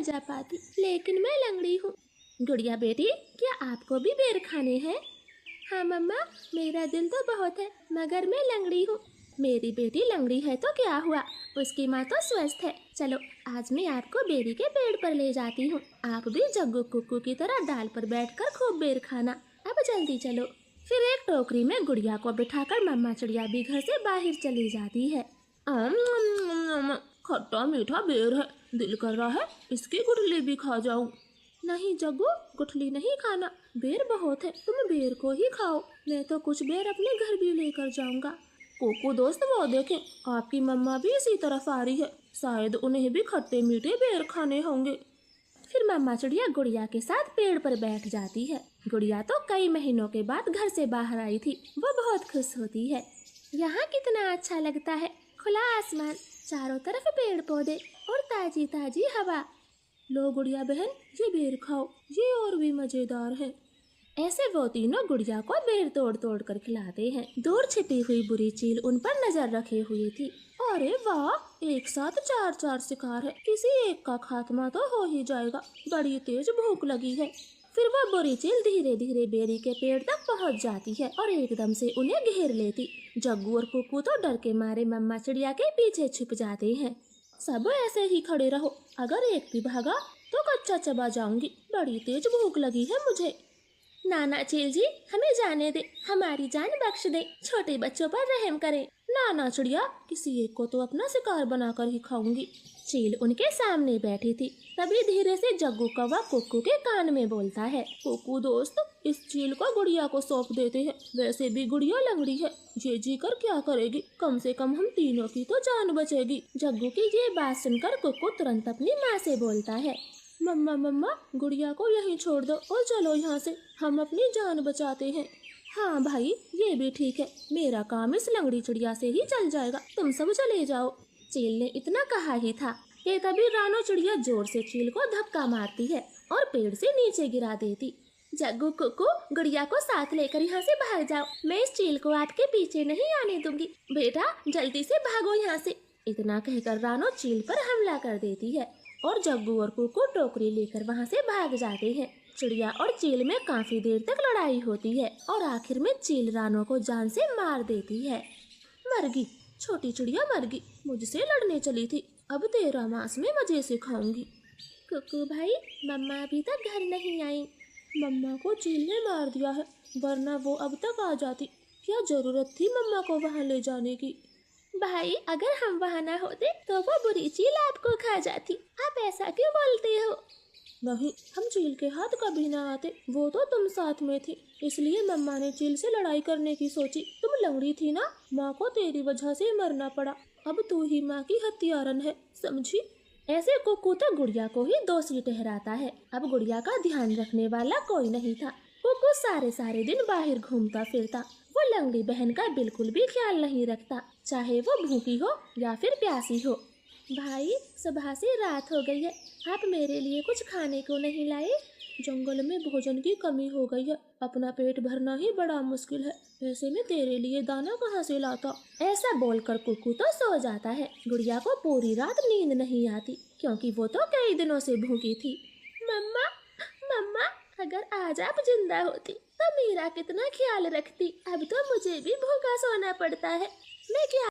जा पाती, लेकिन मैं लंगड़ी हूँ। गुड़िया बेटी, क्या आपको भी बेर खाने हैं? हाँ मम्मा, मेरा दिल तो बहुत है, मगर मैं लंगड़ी हूँ। मेरी बेटी लंगड़ी है तो क्या हुआ, उसकी माँ तो स्वस्थ है। चलो आज मैं आपको बेरी के पेड़ पर ले जाती हूँ। आप भी जग्गू कुक्कू की तरह डाल पर बैठकर खूब बेर खाना। अब जल्दी चलो। फिर एक टोकरी में गुड़िया को बिठाकर मम्मा चिड़िया भी घर से बाहर चली जाती है। खट्टा मीठा बेर है, दिल कर रहा है इसकी गुठली भी खा जाऊं। नहीं जग्गू, गुठली नहीं खाना, बेर बहुत है, तुम बेर को ही खाओ। मैं तो कुछ बेर अपने घर भी लेकर जाऊंगा। कोको दोस्त, वो देखें, आपकी मम्मा भी इसी तरफ आ रही है, शायद उन्हें भी खट्टे मीठे बेर खाने होंगे। फिर मम्मा चिड़िया गुड़िया के साथ पेड़ पर बैठ जाती है। गुड़िया तो कई महीनों के बाद घर से बाहर आई थी, वो बहुत खुश होती है। यहाँ कितना अच्छा लगता है, खुला आसमान, चारों तरफ पेड़ पौधे और ताजी ताजी हवा। लो गुड़िया बहन, ये बेर खाओ, ये और भी मजेदार है। ऐसे वो तीनों गुड़िया को बेर तोड़ तोड़ कर खिलाते हैं। दूर छिपी हुई बुरी चील उन पर नजर रखे हुई थी। अरे वाह, एक साथ चार चार शिकार है, किसी एक का खात्मा तो हो ही जाएगा, बड़ी तेज भूख लगी है। फिर वो बुरी चील धीरे धीरे बेरी के पेड़ तक पहुंच जाती है और एकदम से उन्हें घेर लेती। जग्गू और कुक्कू तो डर के मारे मम्मा चिड़िया के पीछे छिप जाते हैं। सब ऐसे ही खड़े रहो, अगर एक भी भागा तो कच्चा चबा जाऊंगी, बड़ी तेज भूख लगी है मुझे। नाना चील जी, हमें जाने दे, हमारी जान बख्श दे, छोटे बच्चों पर रहम करें। नाना चिड़िया, किसी एक को तो अपना शिकार बनाकर ही खाऊंगी। चील उनके सामने बैठी थी। तभी धीरे से जग्गू कौवा कुक्कू के कान में बोलता है, कुक्कू दोस्त, इस चील को गुड़िया को सौंप देते हैं, वैसे भी गुड़िया लंगड़ी है, ये जी कर क्या करेगी, कम से कम हम तीनों की तो जान बचेगी। जग्गू की ये बात सुनकर कुक्कू तुरंत अपनी माँ से बोलता है, मम्मा मम्मा, गुड़िया को यहीं छोड़ दो और चलो यहाँ से, हम अपनी जान बचाते हैं। हाँ भाई, ये भी ठीक है, मेरा काम इस लंगड़ी चिड़िया से ही चल जाएगा, तुम सब चले जाओ। चील ने इतना कहा ही था कि तभी रानो चिड़िया जोर से चील को धक्का मारती है और पेड़ से नीचे गिरा देती। जग्गू कुक्कू, गुड़िया को साथ लेकर यहाँ से भाग जाओ, मैं इस चील को आपके पीछे नहीं आने दूंगी, बेटा जल्दी से भागो यहाँ से। इतना कहकर रानो चील पर हमला कर देती है और जग्गू और कुक्कू टोकरी लेकर वहाँ से भाग जाते हैं। चिड़िया और चील में काफी देर तक लड़ाई होती है और आखिर में चील रानो को जान से मार देती है। मरगी, छोटी चिड़िया मरगी, मुझसे लड़ने चली थी, अब तेरा मांस में मजे से खाऊंगी। कुक्कू भाई, मम्मा अभी तक घर नहीं आई। मम्मा को चील ने मार दिया है, वरना वो अब तक आ जाती, क्या जरूरत थी मम्मा को वहाँ ले जाने की। भाई, अगर हम वहाँ ना होते तो वो बुरी चील आपको खा जाती, आप ऐसा क्यों बोलते हो? नहीं, हम चील के हाथ कभी ना आते, वो तो तुम साथ में थी, इसलिए मम्मा ने चील से लड़ाई करने की सोची। तुम लंगड़ी थी ना, माँ को तेरी वजह से मरना पड़ा, अब तू ही माँ की हत्यारन है, समझी? ऐसे कुक्कू तो गुड़िया को ही दोषी ठहराता है। अब गुड़िया का ध्यान रखने वाला कोई नहीं था। कुक्कू सारे सारे दिन बाहर घूमता फिरता, वो लंगड़ी बहन का बिल्कुल भी ख्याल नहीं रखता, चाहे वो भूखी हो या फिर प्यासी हो। भाई, सुबह से रात हो गई है, आप मेरे लिए कुछ खाने को नहीं लाए? जंगल में भोजन की कमी हो गई है, अपना पेट भरना ही बड़ा मुश्किल है, ऐसे में तेरे लिए दाना कहाँ से लाता? ऐसा बोलकर कुक्कू तो सो जाता है। गुड़िया को पूरी रात नींद नहीं आती, क्योंकि वो तो कई दिनों से भूखी थी। मम्मा मम्मा, अगर आज आप जिंदा होती तो मेरा कितना ख्याल रखती, अब तो मुझे भी भूखा सोना पड़ता है, मैं क्या